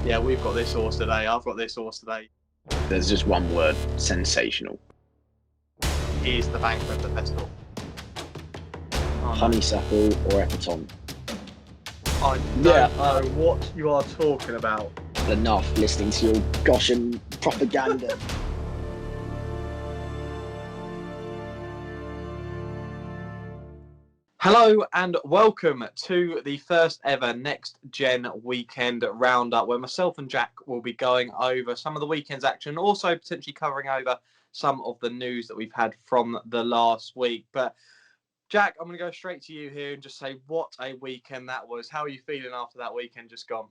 Yeah, we've got this horse today. I've got this horse today. There's just one word: sensational. He is the banker of the festival. Honeysuckle or epitome. I don't know what you are talking about. Enough listening to your Goshen propaganda. Hello and welcome to the first ever Next Gen Weekend Roundup, where myself and Jack will be going over some of the weekend's action and also potentially covering over some of the news that we've had from the last week. But Jack, I'm going to go straight to you here and just say what a weekend that was. How are you feeling after that weekend just gone?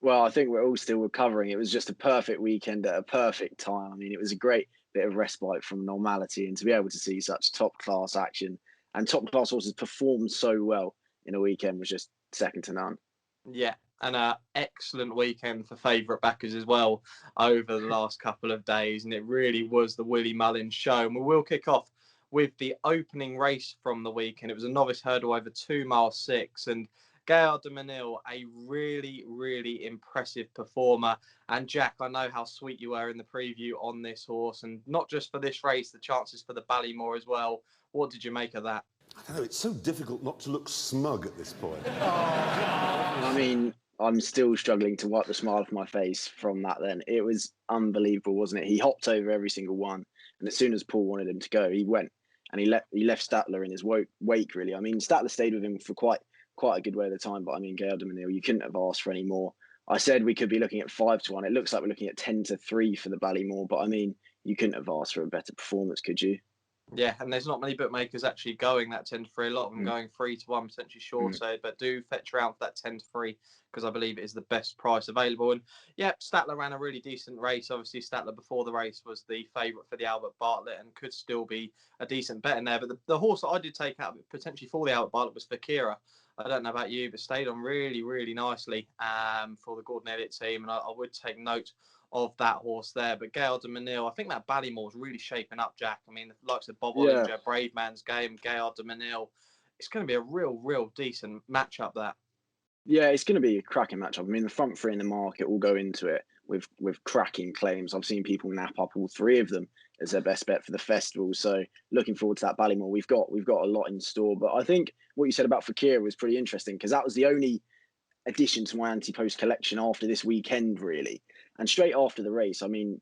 Well, I think we're all still recovering. It was just a perfect weekend at a perfect time. I mean, it was a great bit of respite from normality, and to be able to see such top-class action and top-class horses perform so well in a weekend was just second to none. Yeah, and an excellent weekend for favourite backers as well over the last couple of days, and it really was the Willie Mullins show. And we will kick off with the opening race from the weekend. It was a novice hurdle over 2 mile 6, and Gaillard de Menil, a really, really impressive performer. And Jack, I know how sweet you were in the preview on this horse, and not just for this race, the chances for the Ballymore as well. What did you make of that? I don't know, it's so difficult not to look smug at this point. I mean, I'm still struggling to wipe the smile off my face from that then. It was unbelievable, wasn't it? He hopped over every single one, and as soon as Paul wanted him to go, he went, and he left Statler in his wake, really. I mean, Statler stayed with him for quite a good way of the time, but I mean, Gaillard de Menil, you couldn't have asked for any more. I said we could be looking at 5-1. It looks like we're looking at 10-3 for the Ballymore, but I mean, you couldn't have asked for a better performance, could you? Yeah, and there's not many bookmakers actually going that 10-3. A lot of them going 3-1, potentially shorter, but do fetch around for that 10-3 because I believe it is the best price available. And yeah, Statler ran a really decent race. Obviously, Statler before the race was the favourite for the Albert Bartlett and could still be a decent bet in there. But the horse that I did take out potentially for the Albert Bartlett was Fakira. I don't know about you, but stayed on really, really nicely for the Gordon Elliott team. And I would take note of that horse there. But Gaillard de Menil, I think that Ballymore is really shaping up, Jack. I mean, the likes of Bob Ollinger, Brave Man's Game, Gaillard de Menil, it's going to be a real decent matchup there. Yeah, it's going to be a cracking matchup. I mean, the front three in the market will go into it with cracking claims. I've seen people nap up all three of them as their best bet for the festival. So looking forward to that Ballymore. We've got a lot in store. But I think what you said about Fakir was pretty interesting because that was the only addition to my anti-post collection after this weekend, really. And straight after the race, I mean,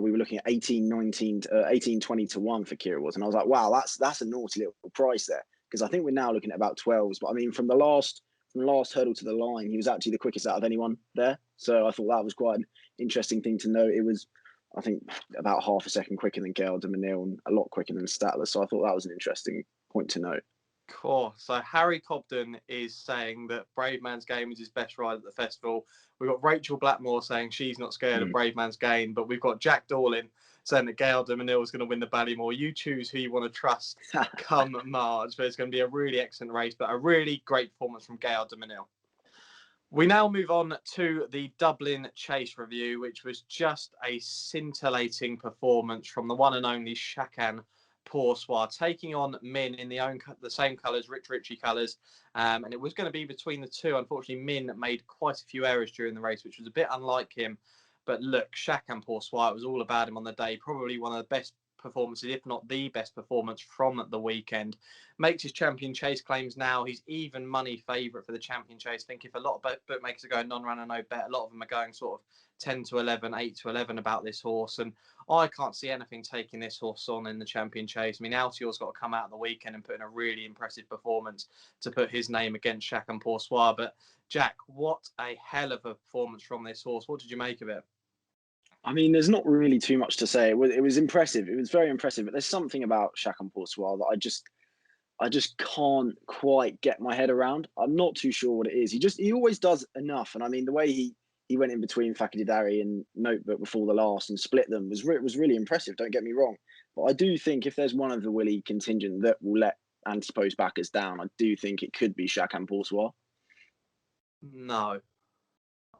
we were looking at 18-20 to 1 for Kira was. And I was like, wow, that's a naughty little price there. Because I think we're now looking at about 12s. But I mean, from the last hurdle to the line, he was actually the quickest out of anyone there. So I thought that was quite an interesting thing to note. It was, I think, about half a second quicker than Gaillard de Menil and a lot quicker than Statler. So I thought that was an interesting point to note. Cool. So Harry Cobden is saying that Brave Man's Game is his best ride at the festival. We've got Rachel Blackmore saying she's not scared of Brave Man's Game, but we've got Jack Dawling saying that Gaillard de Menil is going to win the Ballymore. You choose who you want to trust come March, but it's going to be a really excellent race, but a really great performance from Gaillard de Menil. We now move on to the Dublin Chase review, which was just a scintillating performance from the one and only Shishkin Poursoir, taking on Min in the same colours, Rich Ritchie colours, and it was going to be between the two. Unfortunately, Min made quite a few errors during the race, which was a bit unlike him. But look, Shishkin Poursoir, it was all about him on the day. Probably one of the best performances, if not the best performance from the weekend. Makes his Champion Chase claims now. He's even money favourite for the Champion Chase. I think if a lot of bookmakers are going non-runner, no bet, a lot of them are going sort of 10-11, 8-11 about this horse. And I can't see anything taking this horse on in the Champion Chase. I mean, Altior's got to come out of the weekend and put in a really impressive performance to put his name against Shishkin Poursoir. But Jack, what a hell of a performance from this horse. What did you make of it? I mean, there's not really too much to say. It was impressive. It was very impressive. But there's something about Shishkin Poursoir that I just can't quite get my head around. I'm not too sure what it is. He always does enough. And I mean, the way he went in between Fakididari and Notebook before the last and split them was really impressive. Don't get me wrong. But I do think if there's one of the Willie contingent that will let anti-post backers down, I do think it could be Shishkin Poursoir. No.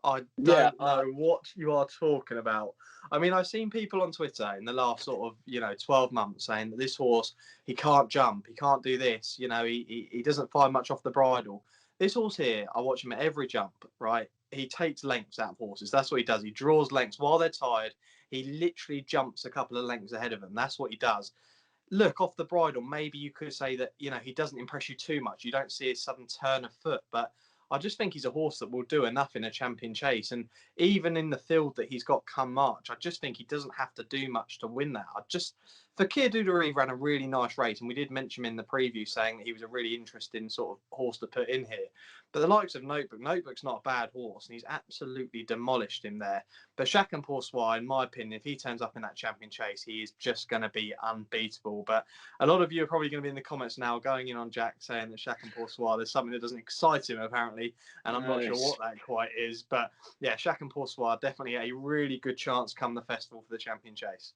I don't know what you are talking about. I mean, I've seen people on Twitter in the last sort of, 12 months saying that this horse, he can't jump, he can't do this, he doesn't find much off the bridle. This horse here, I watch him at every jump, right? He takes lengths out of horses. That's what he does. He draws lengths while they're tired. He literally jumps a couple of lengths ahead of them. That's what he does. Look, off the bridle, maybe you could say that, he doesn't impress you too much. You don't see a sudden turn of foot, but I just think he's a horse that will do enough in a champion chase. And even in the field that he's got come March, I just think he doesn't have to do much to win that. Fakir Dudery ran a really nice race, and we did mention him in the preview saying that he was a really interesting sort of horse to put in here. But the likes of Notebook's not a bad horse, and he's absolutely demolished him there. But Shaq and Poursois, in my opinion, if he turns up in that champion chase, he is just going to be unbeatable. But a lot of you are probably going to be in the comments now going in on Jack saying that Shaq and Poursois, there's something that doesn't excite him apparently, and I'm not sure what that quite is. But yeah, Shaq and Poursois definitely a really good chance come the festival for the champion chase.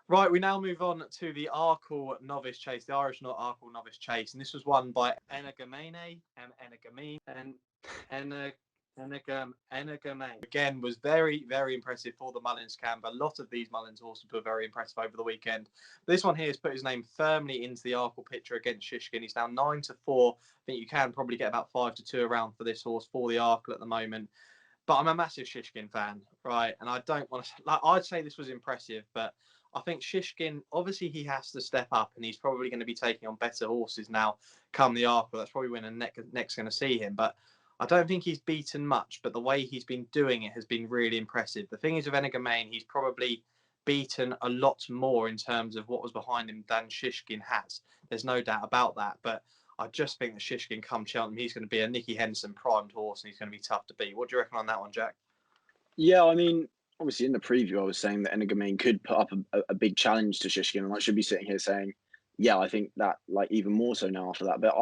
Right, we now move on to the Arkle Novice Chase, the Irish Arkle Novice Chase, and this was won by Energamane and Energamane. Again, was very, very impressive for the Mullins camp. A lot of these Mullins horses were very impressive over the weekend. This one here has put his name firmly into the Arkle picture against Shishkin. He's now 9-4. I think you can probably get about 5-2 around for this horse for the Arkle at the moment. But I'm a massive Shishkin fan, right? And I don't want to... I'd say this was impressive, but I think Shishkin, obviously he has to step up, and he's probably going to be taking on better horses now come the Arkle. That's probably when next going to see him. But I don't think he's beaten much, but the way he's been doing it has been really impressive. The thing is with Energamane, he's probably beaten a lot more in terms of what was behind him than Shishkin has. There's no doubt about that. But I just think that Shishkin come Cheltenham, he's going to be a Nicky Henderson primed horse, and he's going to be tough to beat. What do you reckon on that one, Jack? Yeah, I mean, obviously in the preview, I was saying that Energamane could put up a big challenge to Shishkin, and I should be sitting here saying, yeah, I think that even more so now after that. But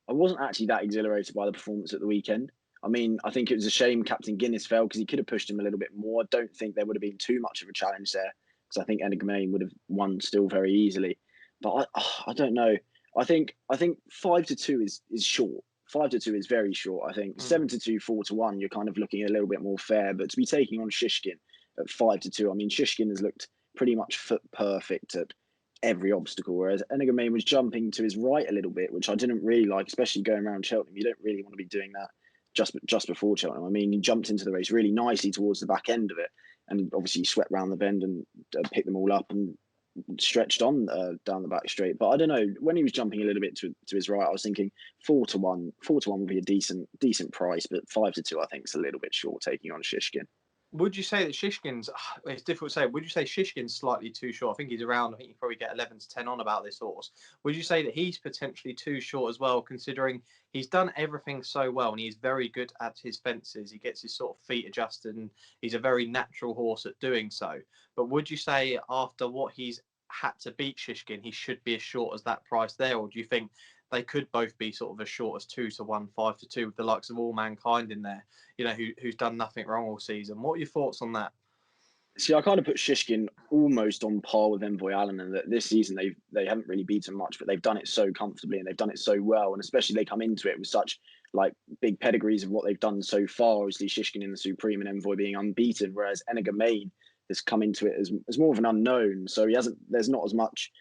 I wasn't actually that exhilarated by the performance at the weekend. I mean, I think it was a shame Captain Guinness fell because he could have pushed him a little bit more. I don't think there would have been too much of a challenge there because I think Energamane would have won still very easily. But I don't know. I think 5-2 is short. 5-2 is very short. I think 7-2, 4-1, you're kind of looking a little bit more fair. But to be taking on Shishkin at 5-2, I mean, Shishkin has looked pretty much foot perfect at every obstacle, whereas Energamane was jumping to his right a little bit, which I didn't really like, especially going around Cheltenham. You don't really want to be doing that just before Cheltenham. I mean, he jumped into the race really nicely towards the back end of it, and obviously swept round the bend and picked them all up and stretched on down the back straight. But I don't know, when he was jumping a little bit to his right, I was thinking 4-1 would be a decent price, but 5-2 I think is a little bit short taking on Shishkin. Would you say that Shishkin's, it's difficult to say, would you say Shishkin's slightly too short? I think he's around, I think you probably get 11-10 on about this horse. Would you say that he's potentially too short as well, considering he's done everything so well and he's very good at his fences? He gets his sort of feet adjusted and he's a very natural horse at doing so. But would you say after what he's had to beat Shishkin, he should be as short as that price there? Or do you think they could both be sort of as short as 2-1, 5-2 with the likes of All Mankind in there, who's done nothing wrong all season? What are your thoughts on that? See, I kind of put Shishkin almost on par with Envoi Allen, and that this season they haven't really beaten much, but they've done it so comfortably and they've done it so well, and especially they come into it with such big pedigrees of what they've done so far. Obviously, Shishkin in the Supreme and Envoi being unbeaten, whereas Energamane has come into it as more of an unknown. So there's not as much,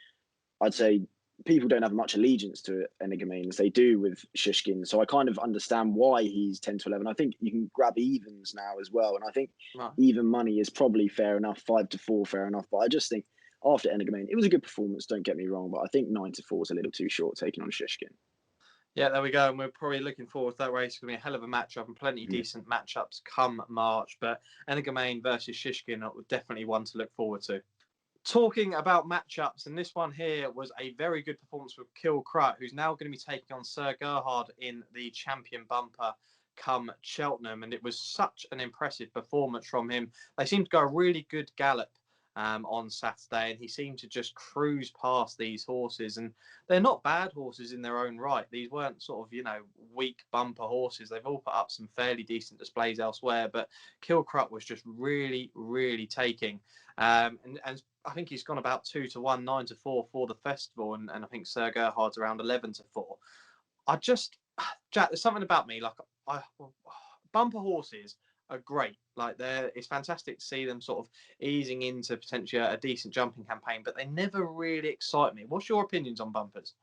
I'd say, people don't have much allegiance to Energamane as they do with Shishkin. So I kind of understand why he's 10-11. I think you can grab evens now as well. And I think even money is probably fair enough, 5-4 fair enough. But I just think after Energamane, it was a good performance, don't get me wrong, but I think 9-4 is a little too short taking on Shishkin. Yeah, there we go. And we're probably looking forward to that race. It's going to be a hell of a matchup and plenty of decent matchups come March. But Energamane versus Shishkin are definitely one to look forward to. Talking about matchups, and this one here was a very good performance with Kilcrut, who's now going to be taking on Sir Gerhard in the champion bumper come Cheltenham. And it was such an impressive performance from him. They seemed to go a really good gallop on Saturday, and he seemed to just cruise past these horses. And they're not bad horses in their own right. These weren't sort of, weak bumper horses. They've all put up some fairly decent displays elsewhere, but Kilcrut was just really, really taking. And I think he's gone about 2-1, 9-4 for the festival, and I think Sir Gerhard's around 11-4. Jack, there's something about me, bumper horses are great. Like it's fantastic to see them sort of easing into potentially a decent jumping campaign, but they never really excite me. What's your opinions on bumpers?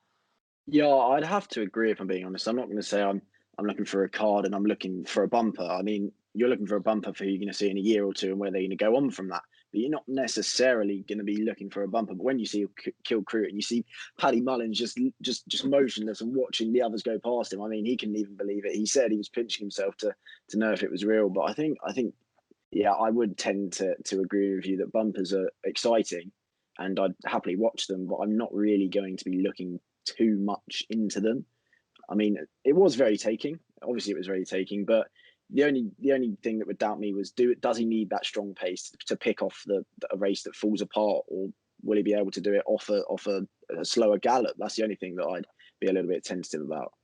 Yeah, I'd have to agree if I'm being honest. I'm not going to say I'm looking for a card and I'm looking for a bumper. I mean, you're looking for a bumper for who you're going to see in a year or two and where they're going to go on from that. But you're not necessarily going to be looking for a bumper. But when you see Kill Crew and you see Paddy Mullins just motionless and watching the others go past him, I mean, he couldn't even believe it. He said he was pinching himself to know if it was real. But I think yeah, I would tend to agree with you that bumpers are exciting, and I'd happily watch them. But I'm not really going to be looking too much into them. I mean, it was very taking. Obviously, it was very taking. But the only thing that would doubt me was does he need that strong pace to pick off a race that falls apart, or will he be able to do it off a slower gallop? That's the only thing that I'd be a little bit tentative about.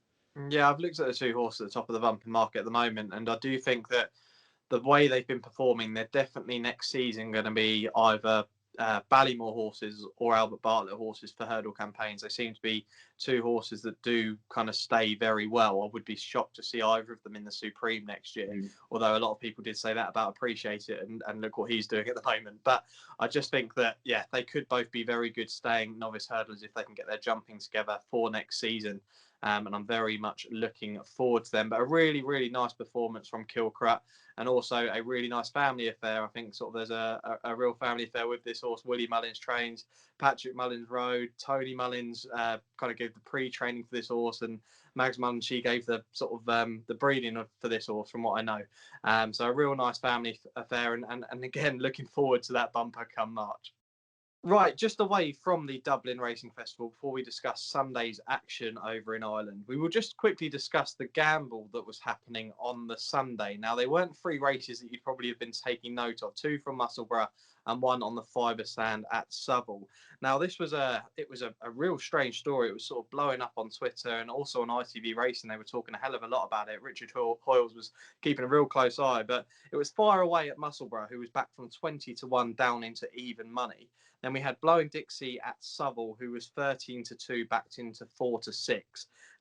Yeah, I've looked at the two horses at the top of the bumper market at the moment, and I do think that the way they've been performing, they're definitely next season going to be either Ballymore horses or Albert Bartlett horses for hurdle campaigns. They seem to be two horses that do kind of stay very well. I would be shocked to see either of them in the Supreme next year, although a lot of people did say that about Appreciate It, and look what he's doing at the moment. But I just think that, yeah, they could both be very good staying novice hurdlers if they can get their jumping together for next season. And I'm very much looking forward to them. But a really, really nice performance from Kilcrut, and also a really nice family affair. I think sort of there's a real family affair with this horse. Willie Mullins trains, Patrick Mullins rode, Tony Mullins kind of gave the pre-training for this horse, and Mags Mullins, she gave the sort of the breeding for this horse, from what I know. So a real nice family affair, and again, looking forward to that bumper come March. Right, just away from the Dublin Racing Festival, before we discuss Sunday's action over in Ireland, we will just quickly discuss the gamble that was happening on the Sunday. Now, they weren't three races that you'd probably have been taking note of, two from Musselburgh and one on the fibre stand at Southall. Now, this was a real strange story. It was sort of blowing up on Twitter and also on ITV Racing. They were talking a hell of a lot about it. Richard Hoyles was keeping a real close eye, but it was far away at Musselburgh, who was back from 20-1 down into even money. Then we had Blowing Dixie at Southall, who was 13-2, backed into 4-6. And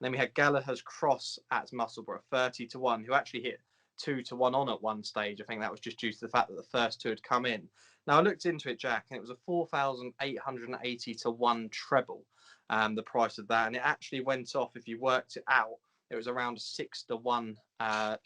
then we had Gallagher's Cross at Musselburgh, 30-1, who actually hit 2-1 on at one stage. I think that was just due to the fact that the first two had come in. Now, I looked into it, Jack, and it was a 4,880-1 treble, the price of that. And it actually went off, if you worked it out, it was around a 6-1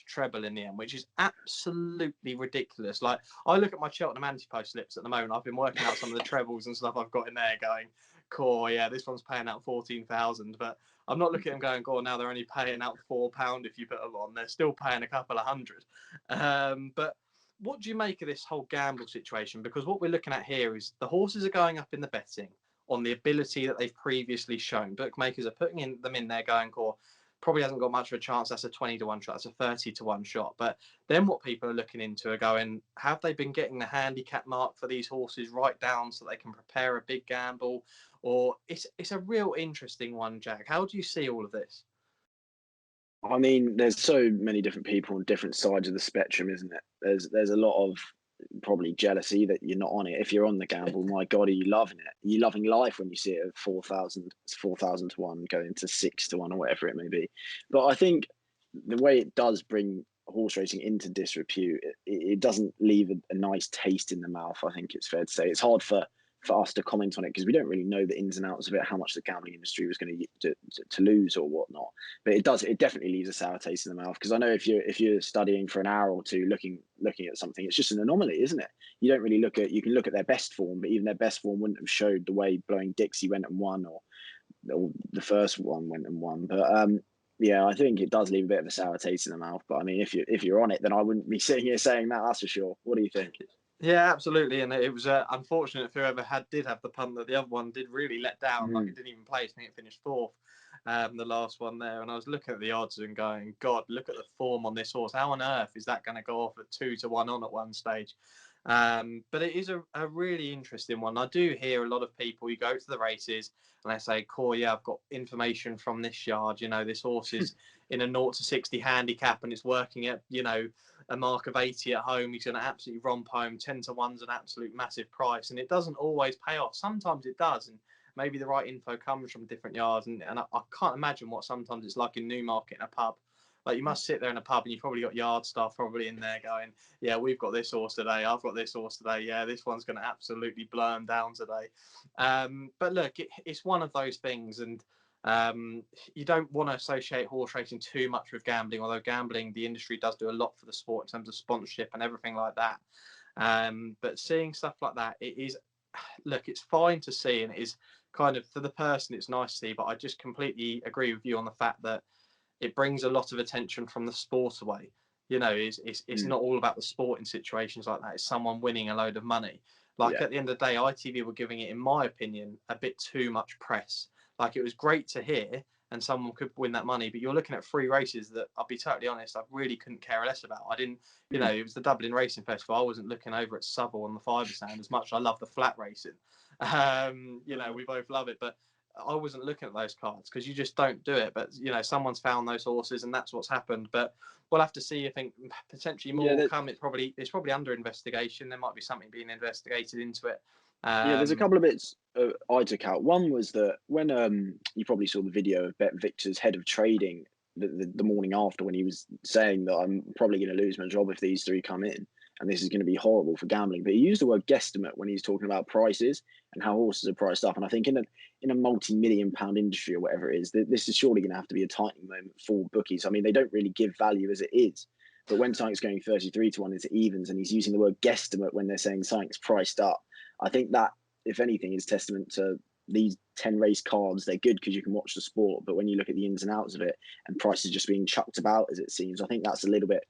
treble in the end, which is absolutely ridiculous. Like, I look at my Cheltenham anti-post slips at the moment. I've been working out some of the trebles and stuff I've got in there going, cool, yeah, this one's paying out 14,000. But I'm not looking at them going, cool, now they're only paying out £4 if you put them on. They're still paying a couple of hundred. But what do you make of this whole gamble situation? Because what we're looking at here is the horses are going up in the betting on the ability that they've previously shown. Bookmakers are putting them in there going, cool, probably hasn't got much of a chance. That's a 20-1 shot. That's a 30-1 shot. But then what people are looking into are going, have they been getting the handicap mark for these horses right down so they can prepare a big gamble? Or it's a real interesting one, Jack. How do you see all of this? I mean, there's so many different people on different sides of the spectrum, isn't it? There's a lot of probably jealousy that you're not on it. If you're on the gamble, my God, are you loving it? Are you loving life when you see it at 4,000-1 going to 6-1 or whatever it may be? But I think the way it does bring horse racing into disrepute, it doesn't leave a nice taste in the mouth. I think it's fair to say it's hard for us to comment on it because we don't really know the ins and outs of it, how much the gambling industry was going to lose or whatnot. But it definitely leaves a sour taste in the mouth, because I know if you're studying for an hour or two looking at something, it's just an anomaly, isn't it? You don't really you can look at their best form, but even their best form wouldn't have showed the way Blowing Dixie went and won, or the first one went and won. But yeah, I think it does leave a bit of a sour taste in the mouth. But I mean, if you're on it, then I wouldn't be sitting here saying that. That's for sure. What do you think? Yeah, absolutely. And it was unfortunate for whoever did have the punt that the other one did really let down. Like, it didn't even place. I think it finished fourth, the last one there. And I was looking at the odds and going, God, look at the form on this horse. How on earth is that going to go off at 2-1 on at one stage? But it is a really interesting one. I do hear a lot of people, you go to the races and they say, "Cool, yeah, I've got information from this yard. You know, this horse is in a 0-60 handicap and it's working at, you know, a mark of 80 at home. He's going to absolutely romp home. 10-1's an absolute massive price." And it doesn't always pay off. Sometimes it does. And maybe the right info comes from different yards. And I can't imagine what sometimes it's like in Newmarket in a pub Like, you must sit there in a pub and you've probably got yard staff probably in there going, yeah, we've got this horse today. I've got this horse today. Yeah, this one's going to absolutely blow them down today. But look, it's one of those things. And you don't want to associate horse racing too much with gambling, although gambling, the industry does do a lot for the sport in terms of sponsorship and everything like that. But seeing stuff like that, it is, look, it's fine to see, and it is kind of, for the person, it's nice to see, but I just completely agree with you on the fact that it brings a lot of attention from the sport away. You know, it's not all about the sport in situations like that. It's someone winning a load of money. Like, at the end of the day, ITV were giving it, in my opinion, a bit too much press. Like, it was great to hear, and someone could win that money, but you're looking at 3 races that, I'll be totally honest, I really couldn't care less about. I didn't, you know, it was the Dublin Racing Festival. I wasn't looking over at Southall on the Fiver Stand as much. I love the flat racing. You know, we both love it, but I wasn't looking at those cards because you just don't do it. But, you know, someone's found those horses and that's what's happened. But we'll have to see. I think potentially more will come. It's probably under investigation. There might be something being investigated into it. There's a couple of bits I took out. One was that when you probably saw the video of Bet Victor's head of trading the morning after, when he was saying that I'm probably going to lose my job if these 3 come in, and this is going to be horrible for gambling. But he used the word guesstimate when he's talking about prices and how horses are priced up. And I think in a multi-million-pound industry or whatever it is, this is surely going to have to be a tightening moment for bookies. I mean, they don't really give value as it is. But when something's going 33 to 1 into evens, and he's using the word guesstimate when they're saying something's priced up, I think that, if anything, is testament to these 10 race cards. They're good because you can watch the sport, but when you look at the ins and outs of it and prices just being chucked about as it seems, I think that's a little bit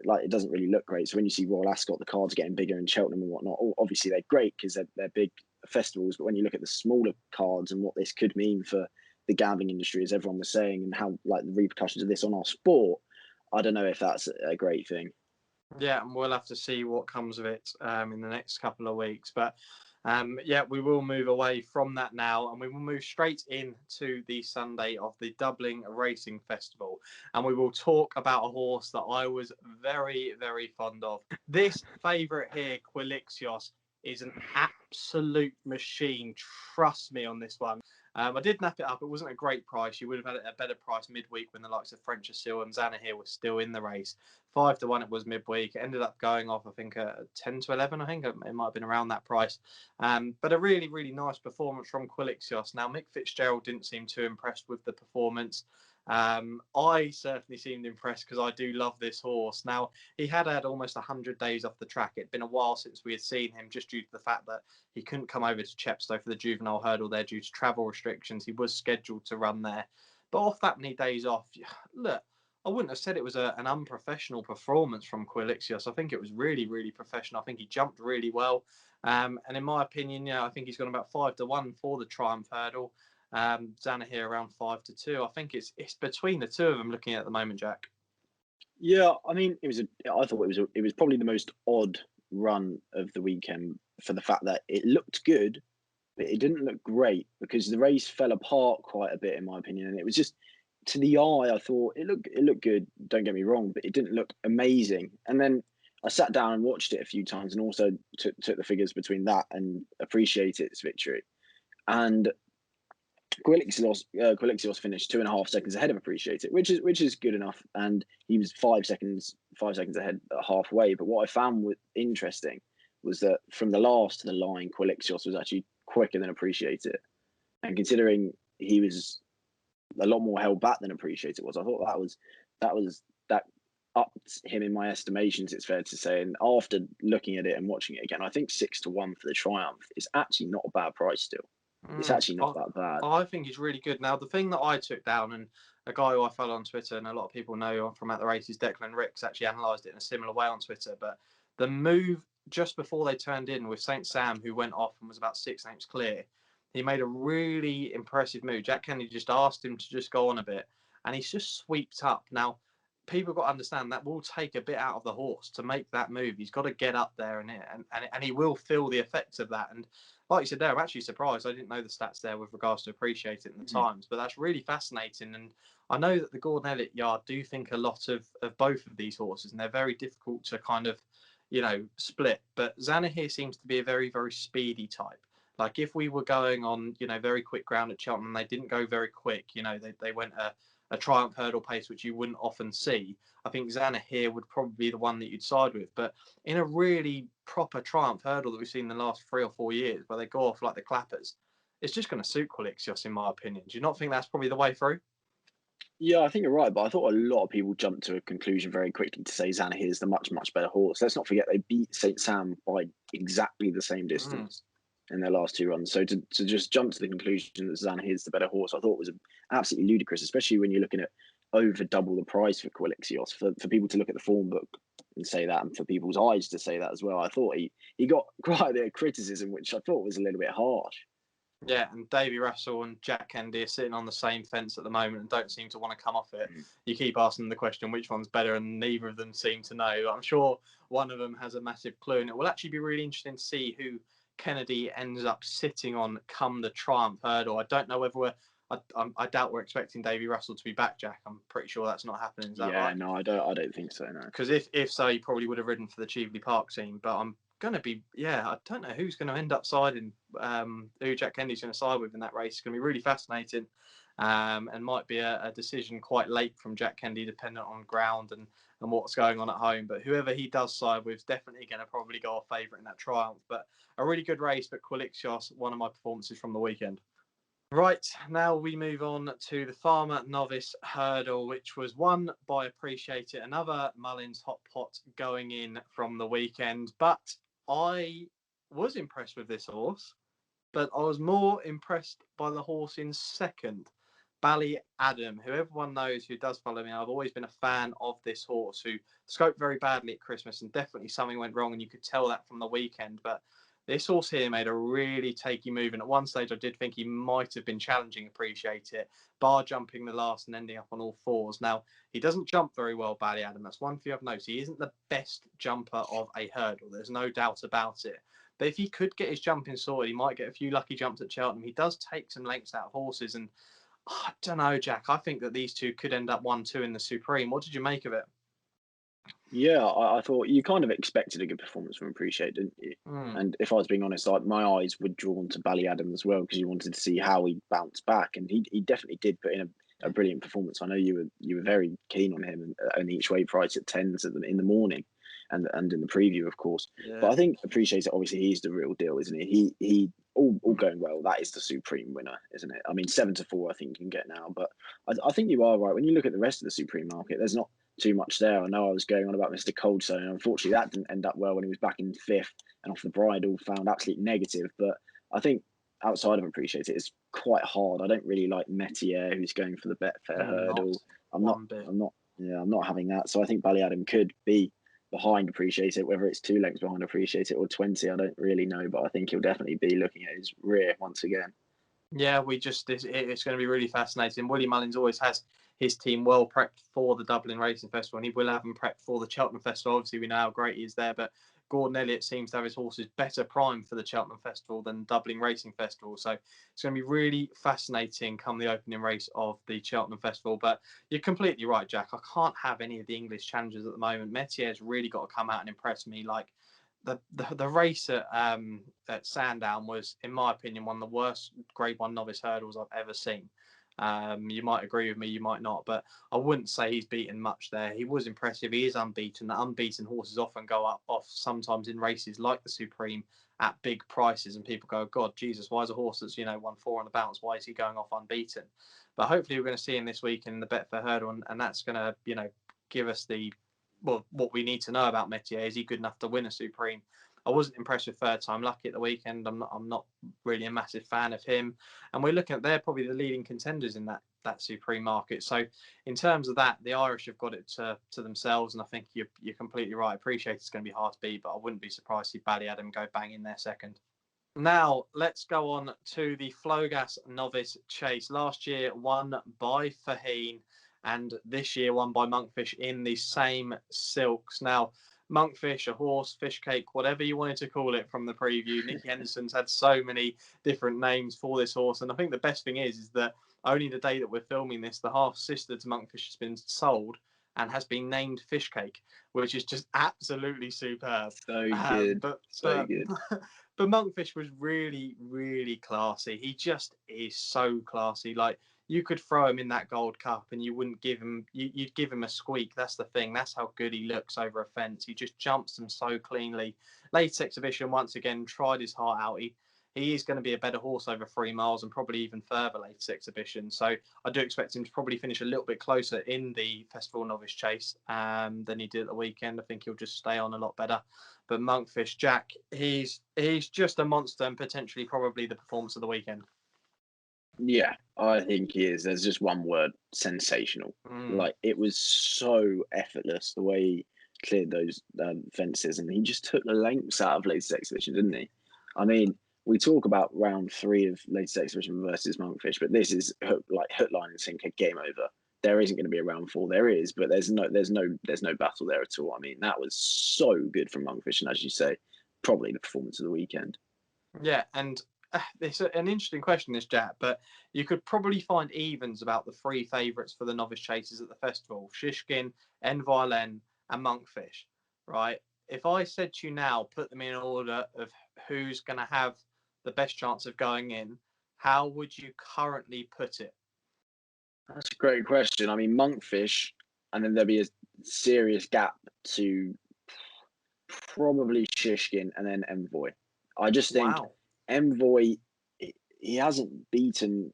like, it doesn't really look great. So when you see Royal Ascot, the cards getting bigger in Cheltenham and whatnot, obviously they're great because they're big festivals, but when you look at the smaller cards and what this could mean for the gambling industry, as everyone was saying, and how, like, the repercussions of this on our sport, I don't know if that's a great thing. Yeah, and we'll have to see what comes of it in the next couple of weeks. But we will move away from that now, and we will move straight into the Sunday of the Dublin Racing Festival. And we will talk about a horse that I was very, very fond of. This favourite here, Quilixios, is an absolute machine. Trust me on this one. I did nap it up. It wasn't a great price. You would have had it at a better price midweek when the likes of French Assil and Zanahiyr were still in the race. 5 to 1 it was midweek. It ended up going off, I think, 10 to 11. I think it might have been around that price. But a really, really nice performance from Quilixios. Now, Mick Fitzgerald didn't seem too impressed with the performance. I certainly seemed impressed because I do love this horse. Now, he had almost 100 days off the track. It'd been a while since we had seen him, just due to the fact that he couldn't come over to Chepstow for the juvenile hurdle there due to travel restrictions. He was scheduled to run there. But off that many days off, look, I wouldn't have said it was an unprofessional performance from Quilixios. I think it was really, really professional. I think he jumped really well. And in my opinion, I think he's gone about 5 to 1 for the Triumph hurdle. Zanahiyr around 5 to 2. I think it's between the two of them looking at the moment, Jack. Yeah, I mean, I thought it was probably the most odd run of the weekend for the fact that it looked good, but it didn't look great because the race fell apart quite a bit, in my opinion. And it was just, to the eye, I thought it looked good. Don't get me wrong, but it didn't look amazing. And then I sat down and watched it a few times, and also took the figures between that and Appreciate It's victory. And Quilixios finished 2.5 seconds ahead of Appreciate It, which is good enough, and he was 5 seconds ahead at halfway. But what I found interesting was that from the last to the line, Quilixios was actually quicker than Appreciate It, and considering he was a lot more held back than Appreciate It was, I thought that upped him in my estimations, it's fair to say. And after looking at it and watching it again, I think 6 to 1 for the Triumph is actually not a bad price still. It's actually not that bad. I think he's really good. Now, the thing that I took down, and a guy who I follow on Twitter, and a lot of people know from At the Races, Declan Ricks, actually analysed it in a similar way on Twitter. But the move just before they turned in with St. Sam, who went off and was about 6 lengths clear, he made a really impressive move. Jack Kennedy just asked him to just go on a bit, and he's just sweeped up. Now, people got to understand that will take a bit out of the horse to make that move. He's got to get up there, and he will feel the effects of that. And like you said there, I'm actually surprised. I didn't know the stats there with regards to Appreciate It in the times, but that's really fascinating. And I know that the Gordon Elliott yard do think a lot of both of these horses, and they're very difficult to kind of, split. But Zanahiyr seems to be a very, very speedy type. Like if we were going on, very quick ground at Cheltenham, they didn't go very quick. They went a Triumph hurdle pace, which you wouldn't often see, I think Xana here would probably be the one that you'd side with. But in a really proper Triumph hurdle that we've seen in the last 3 or 4 years, where they go off like the clappers, it's just going to suit Quilixios, in my opinion. Do you not think that's probably the way through? Yeah, I think you're right, but I thought a lot of people jumped to a conclusion very quickly to say Xana is the much, much better horse. Let's not forget they beat St. Sam by exactly the same distance in their last 2 runs. So to just jump to the conclusion that Xana is the better horse, I thought was absolutely ludicrous, especially when you're looking at over double the price for Quilixios. For people to look at the form book and say that, and for people's eyes to say that as well, I thought he got quite a bit of criticism, which I thought was a little bit harsh. Yeah, and Davy Russell and Jack Kennedy are sitting on the same fence at the moment and don't seem to want to come off it. You keep asking the question, which one's better, and neither of them seem to know. I'm sure one of them has a massive clue, and it will actually be really interesting to see who Kennedy ends up sitting on come the Triumph hurdle. I don't know whether I doubt we're expecting Davy Russell to be back, Jack. I'm pretty sure that's not happening. Is that right? No, I don't think so, no. Because if so, he probably would have ridden for the Cheveley Park team, but I'm going to be, I don't know who's going to end up siding, who Jack Kennedy's going to side with in that race. It's going to be really fascinating, and might be a decision quite late from Jack Kennedy, dependent on ground and what's going on at home. But whoever he does side with is definitely going to probably go off favourite in that Triumph. But a really good race, but Quilixios, one of my performances from the weekend. Right, now we move on to the Farmer Novice Hurdle, which was won by Appreciate It, another Mullins hot pot going in from the weekend. But I was impressed with this horse, but I was more impressed by the horse in second, Bally Adam, who everyone knows who does follow me. I've always been a fan of this horse, who scoped very badly at Christmas, and definitely something went wrong, and you could tell that from the weekend. But this horse here made a really takey move, and at one stage I did think he might have been challenging Appreciate It, bar jumping the last and ending up on all fours. Now, he doesn't jump very well, Bally Adam. That's one thing I've noticed. He isn't the best jumper of a hurdle. There's no doubt about it. But if he could get his jumping sorted, he might get a few lucky jumps at Cheltenham. He does take some lengths out of horses, and I don't know, Jack. I think that these two could end up 1-2 in the Supreme. What did you make of it? Yeah, I thought you kind of expected a good performance from Appreciate, didn't you? And if I was being honest, my eyes were drawn to Bally Adam as well, because you wanted to see how he bounced back, and he definitely did put in a brilliant performance. I know you were very keen on him, and each way price at 10s in the morning, and in the preview, of course. Yeah. But I think Appreciate It, obviously, he's the real deal, isn't he? He all going well. That is the Supreme winner, isn't it? I mean, 7-4, I think you can get now, but I think you are right. When you look at the rest of the Supreme market, there's not too much there. I know I was going on about Mr. Coldstone, and unfortunately that didn't end up well when he was back in 5th and off the bridle, found absolute negative. But I think outside of Appreciate It, it's quite hard. I don't really like Metier, who's going for the Betfair hurdle. I'm not having that. So I think Bally Adam could be behind Appreciate It, whether it's 2 lengths behind Appreciate It or 20, I don't really know, but I think he'll definitely be looking at his rear once again. Yeah, it's going to be really fascinating. Willie Mullins always has his team well prepped for the Dublin Racing Festival, and he will have them prepped for the Cheltenham Festival. Obviously, we know how great he is there, but Gordon Elliott seems to have his horses better primed for the Cheltenham Festival than Dublin Racing Festival. So it's going to be really fascinating come the opening race of the Cheltenham Festival. But you're completely right, Jack. I can't have any of the English challengers at the moment. Metier's really got to come out and impress me. Like, the race at Sandown was, in my opinion, one of the worst Grade 1 novice hurdles I've ever seen. You might agree with me, you might not, but I wouldn't say he's beaten much there. He was impressive. He is unbeaten. The unbeaten horses often go off sometimes in races like the Supreme at big prices, and people go, God, Jesus, why is a horse that's won 4 on the bounce? Why is he going off unbeaten? But hopefully we're going to see him this week in the Betfair hurdle, and that's going to give us what we need to know about Metier. Is he good enough to win a Supreme? I wasn't impressed with Third Time Lucky at the weekend. I'm not really a massive fan of him. And we're looking at, they're probably the leading contenders in that Supreme market. So in terms of that, the Irish have got it to themselves. And I think you're completely right. I appreciate it's going to be hard to beat, but I wouldn't be surprised if Bally Adam go bang in there second. Now, let's go on to the Flogas Novice Chase. Last year won by Faheen, and this year won by Monkfish in the same silks. Now, Monkfish, a horse, fish cake, whatever you wanted to call it from the preview. Nicky Henderson's had so many different names for this horse. And I think the best thing is that only the day that we're filming this, the half-sister to Monkfish has been sold and has been named Fish Cake, which is just absolutely superb. So good. So good. But Monkfish was really, really classy. He just is so classy. Like, you could throw him in that Gold Cup and you wouldn't give him, you'd give him a squeak. That's the thing. That's how good he looks over a fence. He just jumps them so cleanly. Latest exhibition, once again, tried his heart out. He is going to be a better horse over 3 miles and probably even further latest exhibition. So I do expect him to probably finish a little bit closer in the Festival Novice Chase than he did at the weekend. I think he'll just stay on a lot better. But Monkfish, Jack, he's just a monster and potentially probably the performance of the weekend. Yeah, I think he is. There's just one word: sensational. Like, it was so effortless the way he cleared those fences, and he just took the lengths out of latest exhibition, didn't he? I mean, we talk about round 3 of latest exhibition versus Monkfish, but this is hook, line and sinker, game over. There isn't going to be a round 4. There is, but there's no battle there at all. I mean, that was so good from Monkfish, and as you say, probably the performance of the weekend. Yeah, and it's an interesting question, this, Jack, but you could probably find evens about the 3 favourites for the novice chasers at the festival: Shishkin, Envoi, and Monkfish, right? If I said to you now, put them in order of who's going to have the best chance of going in, how would you currently put it? That's a great question. I mean, Monkfish, and then there'll be a serious gap to probably Shishkin and then Envoi. I just think Envoi, he hasn't beaten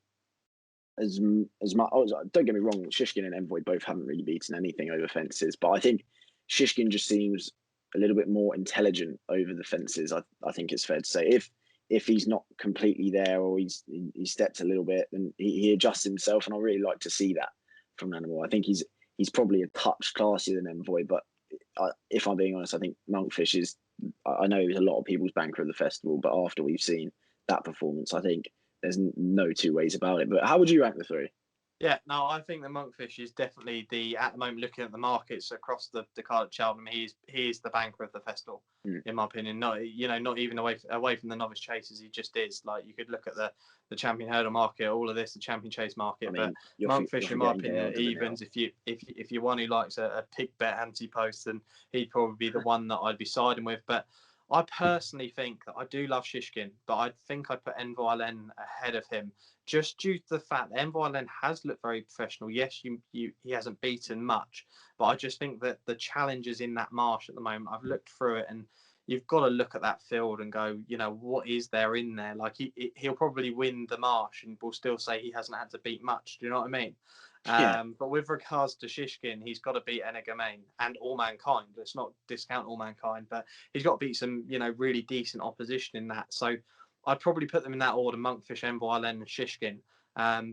as much. Oh, don't get me wrong, Shishkin and Envoi both haven't really beaten anything over fences, but I think Shishkin just seems a little bit more intelligent over the fences. I think it's fair to say. If he's not completely there, or he stepped a little bit, then he adjusts himself, and I really like to see that from an animal. I think he's probably a touch classier than Envoi, but if I'm being honest, I think Monkfish is. I know he's a lot of people's banker of the festival, but after we've seen that performance, I think there's no two ways about it. But how would you rank the 3? Yeah, no, I think the Monkfish is definitely at the moment, looking at the markets across the card at Cheltenham, he is the banker of the festival, in my opinion. Not even away from the novice chasers, he just is. Like, you could look at the champion hurdle market, all of this, the champion chase market, but Monkfish, in my opinion, evens. If you're one who likes a pig bet anti-post, then he'd probably be the one that I'd be siding with. But I personally think that I do love Shishkin, but I think I'd put Envoi ahead of him, just due to the fact that Envoi has looked very professional. Yes, he hasn't beaten much, but I just think that the challenges in that marsh at the moment, I've looked through it, and you've got to look at that field and go, what is there in there? Like, he'll probably win the marsh and we'll still say he hasn't had to beat much. Do you know what I mean? Yeah. But with regards to Shishkin, he's got to beat Energamain and All Mankind. Let's not discount All Mankind, but he's got to beat some, really decent opposition in that. So I'd probably put them in that order: Monkfish, Envoi, and Shishkin.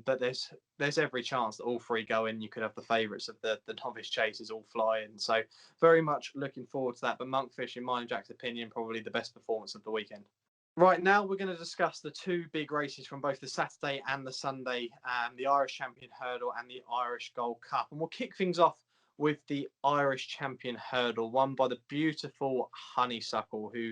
But there's every chance that all 3 go in. You could have the favourites of the novice chasers all fly in. So very much looking forward to that. But Monkfish, in mine and Jack's opinion, probably the best performance of the weekend. Right, now we're going to discuss the 2 big races from both the Saturday and the Sunday, the Irish Champion Hurdle and the Irish Gold Cup. And we'll kick things off with the Irish Champion Hurdle, won by the beautiful Honeysuckle, who,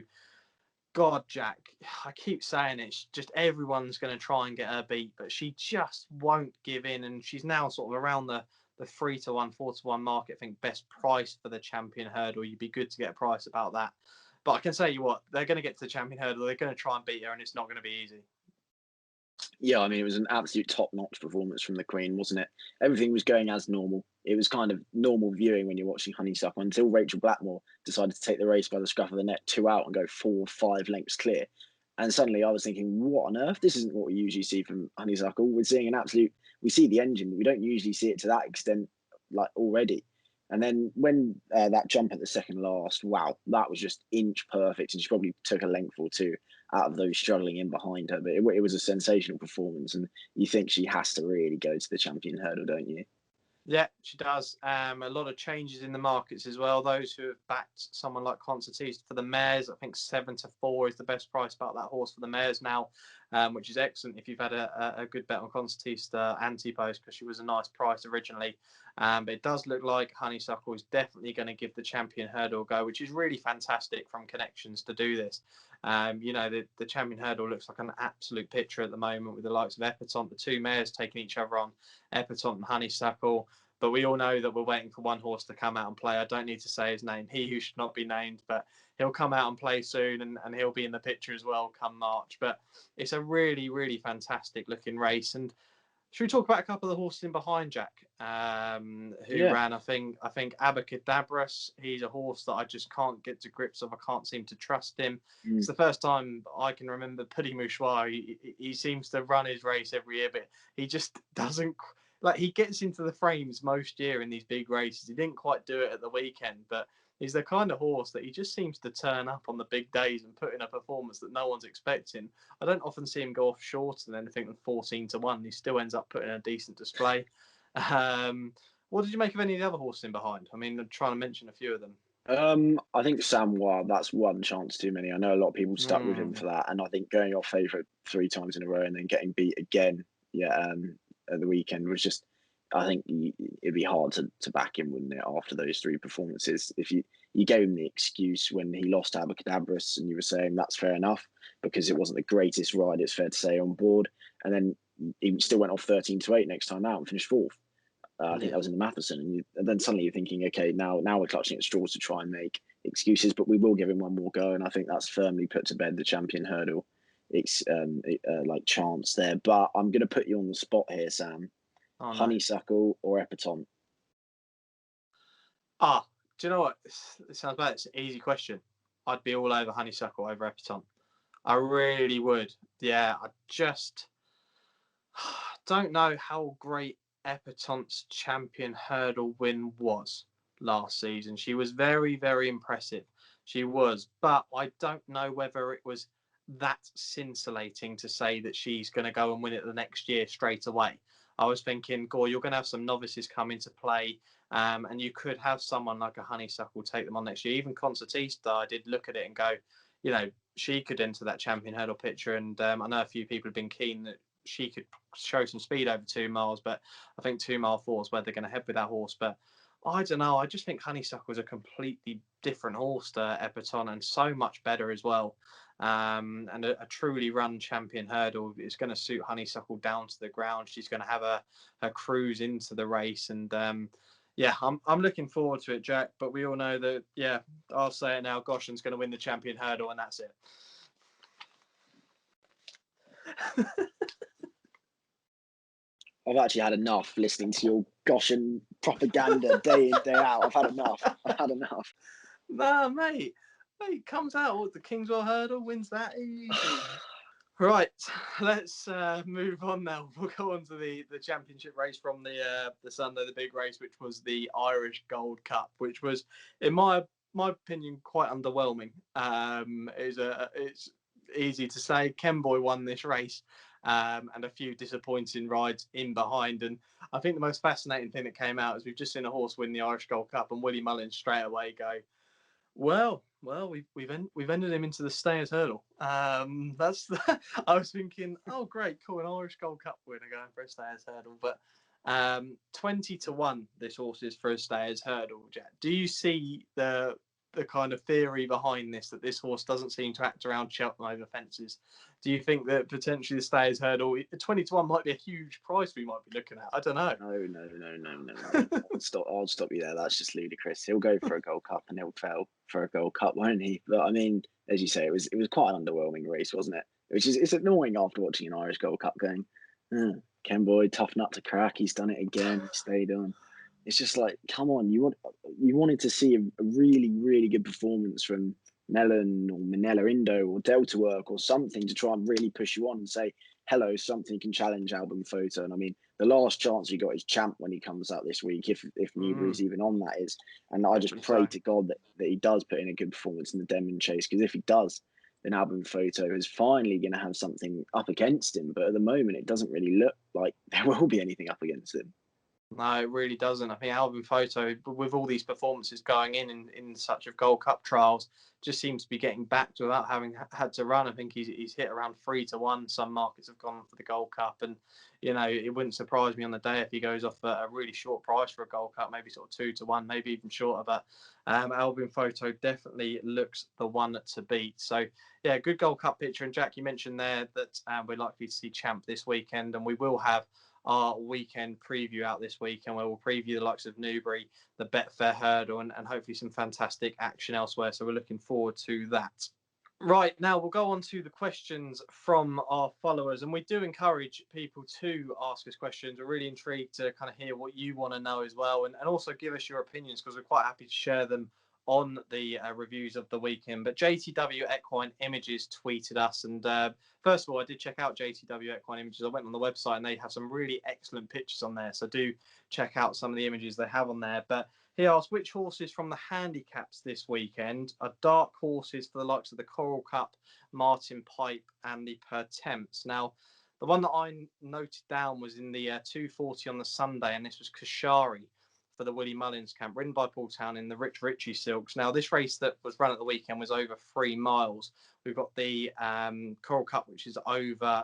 God, Jack, I keep saying it, it's just everyone's going to try and get her beat, but she just won't give in. And she's now sort of around the 3-1, 4-1 market. I think best price for the Champion Hurdle. You'd be good to get a price about that. But I can say you what, they're going to get to the Champion Hurdle. They're going to try and beat her, and it's not going to be easy. Yeah, I mean, it was an absolute top-notch performance from the Queen, wasn't it? Everything was going as normal. It was kind of normal viewing when you're watching Honeysuckle, until Rachel Blackmore decided to take the race by the scruff of the neck, 2 out, and go 4 or 5 lengths clear. And suddenly I was thinking, what on earth? This isn't what we usually see from Honeysuckle. We're seeing we see the engine, but we don't usually see it to that extent, like, already. And then when that jump at the second last, wow, that was just inch perfect. And she probably took a length or 2 out of those struggling in behind her. But it was a sensational performance. And you think she has to really go to the Champion Hurdle, don't you? Yeah, she does. A lot of changes in the markets as well. Those who have backed someone like Concertiste for the mares, I think 7-4 is the best price about that horse for the mares now, which is excellent if you've had a good bet on Concertiste anti-post, because she was a nice price originally. But it does look like Honeysuckle is definitely going to give the Champion Hurdle a go, which is really fantastic from Connections to do this. The Champion Hurdle looks like an absolute picture at the moment, with the likes of Epatante, the 2 mares taking each other on, Epatante and Honeysuckle. But we all know that we're waiting for one horse to come out and play. I don't need to say his name, he who should not be named, but he'll come out and play soon, and he'll be in the picture as well come March. But it's a really, really fantastic looking race. And Should we talk about a couple of the horses in behind, Jack? Who ran? I think Abacadabras. He's a horse that I just can't get to grips of. I can't seem to trust him. It's the first time I can remember Petit Mouchoir. He seems to run his race every year, but he just doesn't. Like, he gets into the frames most year in these big races. He didn't quite do it at the weekend, but he's the kind of horse that he just seems to turn up on the big days and put in a performance that no one's expecting. I don't often see him go off shorter than anything than 14-1. He still ends up putting a decent display. What did you make of any of the other horses in behind? I mean, I'm trying to mention a few of them. I think Samoa, that's one chance too many. I know a lot of people stuck with him for that, and I think going off favourite 3 times in a row and then getting beat again, at the weekend was just. I think it'd be hard to back him, wouldn't it? After those 3 performances, if you gave him the excuse when he lost to Abacadabras, and you were saying that's fair enough because it wasn't the greatest ride, it's fair to say, on board, and then he still went off 13-8 next time out and finished 4th. I think that was in the Matheson, and then suddenly you're thinking, okay, now we're clutching at straws to try and make excuses, but we will give him one more go, and I think that's firmly put to bed the Champion Hurdle. It's like chance there, but I'm going to put you on the spot here, Sam. Oh, no. Honeysuckle or Epatante? Do you know what? It sounds bad. It's an easy question. I'd be all over Honeysuckle over Epatante. I really would. Yeah, I just don't know how great Epatante's Champion Hurdle win was last season. She was very, very impressive. She was, but I don't know whether it was that scintillating to say that she's going to go and win it the next year straight away. I was thinking, Gore, you're going to have some novices come into play, and you could have someone like a Honeysuckle take them on next year. Even Concertista, I did look at it and go, she could enter that Champion Hurdle picture. And I know a few people have been keen that she could show some speed over 2 miles, but I think 2 mile 4 is where they're going to head with that horse. But I don't know. I just think Honeysuckle is a completely different horse to Epatante and so much better as well. And a truly run Champion Hurdle is going to suit Honeysuckle down to the ground. She's going to have her cruise into the race. And I'm looking forward to it, Jack. But we all know that, I'll say it now, Goshen's going to win the Champion Hurdle, and that's it. I've actually had enough listening to your Goshen propaganda day in, day out. I've had enough. Nah, mate, comes out with the Kingswell Hurdle, wins that easy. Right, let's move on now. We'll go on to the championship race from the Sunday, the big race, which was the Irish Gold Cup, which was, in my opinion, quite underwhelming. It's easy to say. Envoi won this race. And a few disappointing rides in behind. And I think the most fascinating thing that came out is we've just seen a horse win the Irish Gold Cup, and Willie Mullins straight away go, well, we've ended him into the Stayers Hurdle. I was thinking, oh great, cool, an Irish Gold Cup winner going for a Stayers Hurdle, but 20-1 this horse is for a Stayers Hurdle. Jack, do you see the kind of theory behind this horse doesn't seem to act around Cheltenham over fences? Do you think that potentially the Stayers Hurdle 20-1 might be a huge price we might be looking at? I don't know. No. I'll stop you there. That's just ludicrous. He'll go for a Gold Cup and he'll fail for a Gold Cup, won't he? But I mean, as you say, it was quite an underwhelming race, wasn't it? It's annoying after watching an Irish Gold Cup going, Envoi, tough nut to crack. He's done it again. He stayed on. It's just like, come on, you wanted to see a really, really good performance from Mellon or Manila Indo or Delta Work or something to try and really push you on and say, hello, something can challenge Album Photo. And I mean, the last chance he got is Champ when he comes out this week, if Newbury's even on, that is. And I just pray to God that he does put in a good performance in the Denman Chase, because if he does, then Album Photo is finally going to have something up against him. But at the moment, it doesn't really look like there will be anything up against him. No, it really doesn't. I think Album Photo, with all these performances going in such of Gold Cup trials, just seems to be getting backed without having had to run. I think he's hit around 3-1. Some markets have gone for the Gold Cup, and it wouldn't surprise me on the day if he goes off a really short price for a Gold Cup, maybe sort of 2-1, maybe even shorter. But Album Photo definitely looks the one to beat. So yeah, good Gold Cup picture. And Jack, you mentioned there that we're likely to see Champ this weekend, and we will have our weekend preview out this week, and we will preview the likes of Newbury, the Betfair Hurdle, and hopefully some fantastic action elsewhere. So we're looking forward to that. Right, now we'll go on to the questions from our followers, and we do encourage people to ask us questions. We're really intrigued to kind of hear what you want to know as well, and also give us your opinions, because we're quite happy to share them on the reviews of the weekend. But JTW Equine Images tweeted us, and first of all, I did check out JTW Equine Images. I went on the website and they have some really excellent pictures on there, so do check out some of the images they have on there. But he asked, which horses from the handicaps this weekend are dark horses for the likes of the Coral Cup, Martin Pipe and the Pertemps? Now, the one that I noted down was in the 240 on the Sunday, and this was Kashari for the Willie Mullins camp, ridden by Paul Town in the Rich Ritchie Silks. Now, this race that was run at the weekend was over 3 miles. We've got the Coral Cup, which is over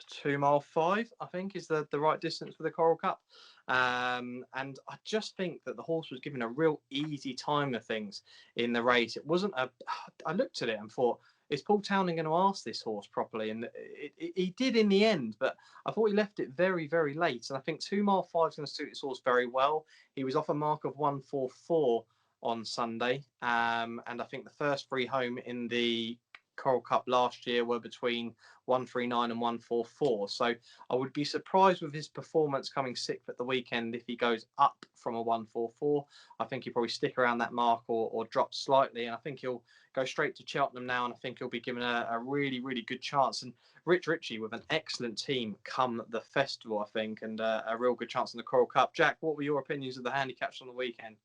2 mile 5, I think, is the right distance for the Coral Cup. And I just think that the horse was given a real easy time of things in the race. It wasn't I looked at it and thought, is Paul Townend going to ask this horse properly? And he did in the end, but I thought he left it very, very late. And I think 2 mile 5 is going to suit this horse very well. He was off a mark of 144 on Sunday. And I think the first 3 home in the Coral Cup last year were between 139 and 144. So I would be surprised with his performance coming 6th at the weekend if he goes up from a 144. I think he'll probably stick around that mark or drop slightly. And I think he'll go straight to Cheltenham now. And I think he'll be given a really, really good chance. And Rich Ritchie with an excellent team come the festival, I think, and a real good chance in the Coral Cup. Jack, what were your opinions of the handicaps on the weekend?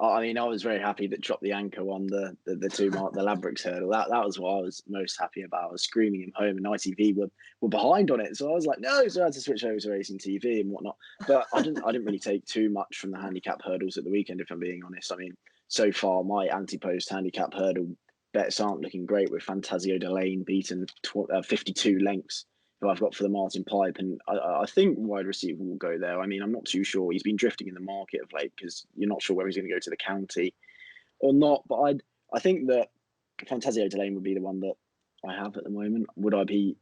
I mean, I was very happy that dropped the anchor on the 2 mark, the Labrooks hurdle. That was what I was most happy about. I was screaming him home, and ITV were behind on it, so I was like, no. So I had to switch over to Racing TV and whatnot. But I didn't really take too much from the handicap hurdles at the weekend, if I'm being honest. I mean, so far my anti-post handicap hurdle bets aren't looking great, with Fantasio Delane beaten 52 lengths, who I've got for the Martin Pipe, and I think wide receiver will go there. I mean, I'm not too sure. He's been drifting in the market of late because you're not sure whether he's going to go to the county or not. But I think that Fantasio Delane would be the one that I have at the moment. Would I be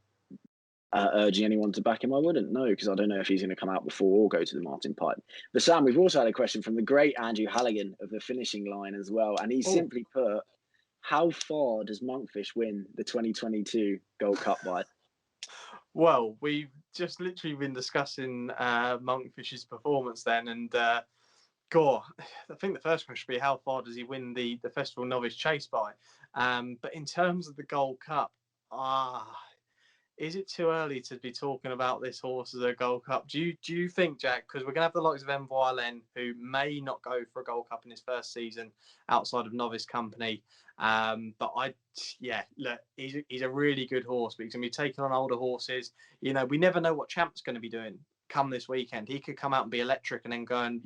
urging anyone to back him? I wouldn't, no, because I don't know if he's going to come out before or go to the Martin Pipe. But Sam, we've also had a question from the great Andrew Halligan of the finishing line as well, and he simply put, how far does Monkfish win the 2022 Gold Cup by? Well, we've just literally been discussing Monkfish's performance then, and I think the first question should be, how far does he win the Festival Novice Chase by? But in terms of the Gold Cup, is it too early to be talking about this horse as a Gold Cup? Do you think, Jack, because we're going to have the likes of Envoi, who may not go for a Gold Cup in his first season outside of Novice Company. But look, he's a really good horse, but he's going to be taking on older horses. You know, we never know what Champ's going to be doing come this weekend. He could come out and be electric and then go and,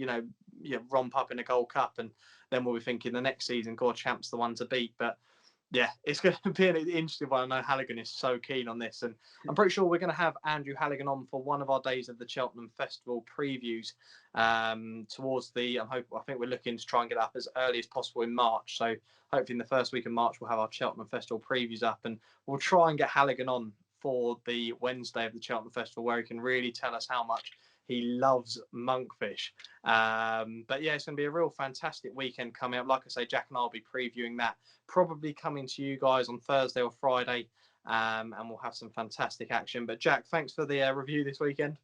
romp up in a Gold Cup. And then we'll be thinking the next season, God, Champ's the one to beat. But yeah, it's going to be an interesting one. I know Halligan is so keen on this, and I'm pretty sure we're going to have Andrew Halligan on for one of our days of the Cheltenham Festival previews towards I think we're looking to try and get up as early as possible in March. So hopefully in the first week of March, we'll have our Cheltenham Festival previews up, and we'll try and get Halligan on for the Wednesday of the Cheltenham Festival, where he can really tell us how much he loves Monkfish. But yeah, it's going to be a real fantastic weekend coming up. Like I say, Jack and I will be previewing that, probably coming to you guys on Thursday or Friday, and we'll have some fantastic action. But Jack, thanks for the review this weekend.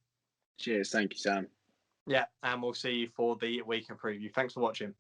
Cheers. Thank you, Sam. Yeah, and we'll see you for the weekend preview. Thanks for watching.